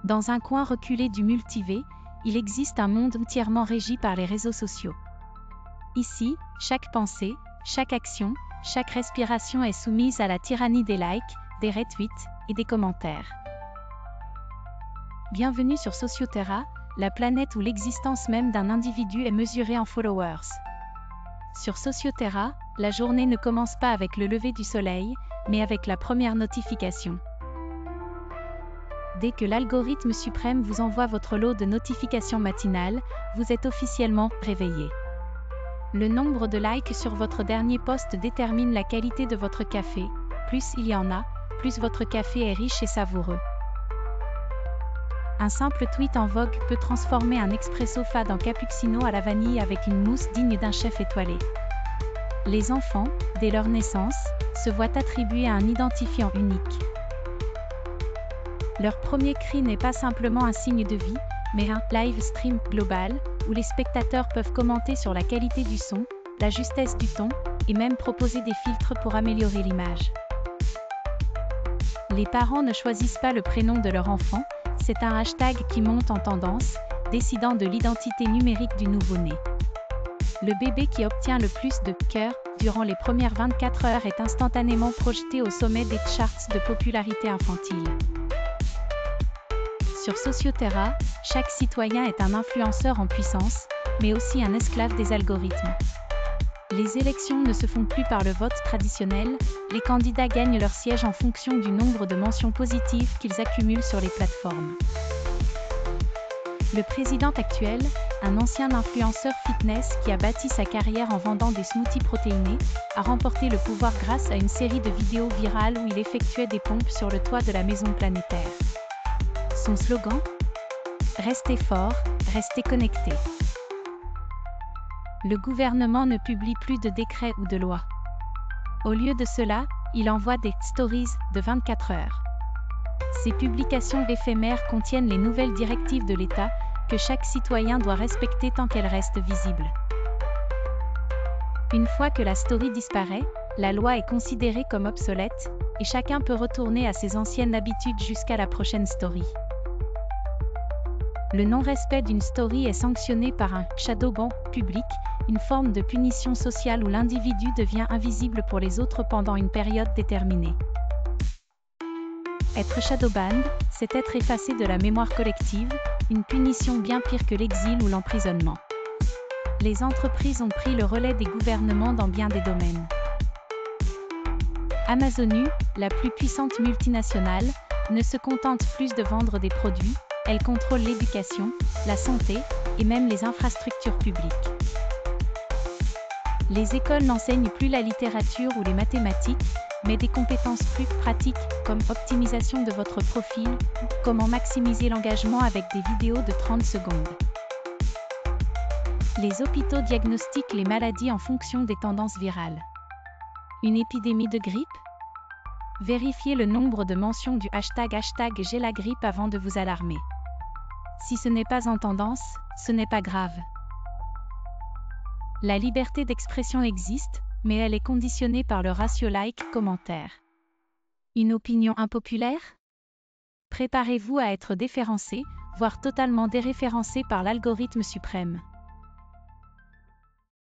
Dans un coin reculé du multivers, il existe un monde entièrement régi par les réseaux sociaux. Ici, chaque pensée, chaque action, chaque respiration est soumise à la tyrannie des likes, des retweets et des commentaires. Bienvenue sur Socioterra, la planète où l'existence même d'un individu est mesurée en followers. Sur Socioterra, la journée ne commence pas avec le lever du soleil, mais avec la première notification. Dès que l'algorithme suprême vous envoie votre lot de notifications matinales, vous êtes officiellement réveillé. Le nombre de likes sur votre dernier post détermine la qualité de votre café. Plus il y en a, plus votre café est riche et savoureux. Un simple tweet en vogue peut transformer un expresso fade en cappuccino à la vanille avec une mousse digne d'un chef étoilé. Les enfants, dès leur naissance, se voient attribuer un identifiant unique. Leur premier cri n'est pas simplement un signe de vie, mais un live stream global, où les spectateurs peuvent commenter sur la qualité du son, la justesse du ton, et même proposer des filtres pour améliorer l'image. Les parents ne choisissent pas le prénom de leur enfant, c'est un hashtag qui monte en tendance, décidant de l'identité numérique du nouveau-né. Le bébé qui obtient le plus de cœurs durant les premières 24 heures est instantanément projeté au sommet des charts de popularité infantile. Sur Socioterra, chaque citoyen est un influenceur en puissance, mais aussi un esclave des algorithmes. Les élections ne se font plus par le vote traditionnel, les candidats gagnent leur siège en fonction du nombre de mentions positives qu'ils accumulent sur les plateformes. Le président actuel, un ancien influenceur fitness qui a bâti sa carrière en vendant des smoothies protéinés, a remporté le pouvoir grâce à une série de vidéos virales où il effectuait des pompes sur le toit de la maison planétaire. Son slogan ? Restez fort, restez connectés. Le gouvernement ne publie plus de décrets ou de lois. Au lieu de cela, il envoie des stories de 24 heures. Ces publications éphémères contiennent les nouvelles directives de l'État que chaque citoyen doit respecter tant qu'elles restent visibles. Une fois que la story disparaît, la loi est considérée comme obsolète, et chacun peut retourner à ses anciennes habitudes jusqu'à la prochaine story. Le non-respect d'une story est sanctionné par un shadowban public, une forme de punition sociale où l'individu devient invisible pour les autres pendant une période déterminée. Être shadowbanned, c'est être effacé de la mémoire collective, une punition bien pire que l'exil ou l'emprisonnement. Les entreprises ont pris le relais des gouvernements dans bien des domaines. Amazon, la plus puissante multinationale, ne se contente plus de vendre des produits, elle contrôle l'éducation, la santé, et même les infrastructures publiques. Les écoles n'enseignent plus la littérature ou les mathématiques, mais des compétences plus pratiques, comme optimisation de votre profil, ou comment maximiser l'engagement avec des vidéos de 30 secondes. Les hôpitaux diagnostiquent les maladies en fonction des tendances virales. Une épidémie de grippe ? Vérifiez le nombre de mentions du hashtag j'ai la grippe avant de vous alarmer. Si ce n'est pas en tendance, ce n'est pas grave. La liberté d'expression existe, mais elle est conditionnée par le ratio like-commentaire. Une opinion impopulaire ? Préparez-vous à être déréférencé, voire totalement déréférencé par l'algorithme suprême.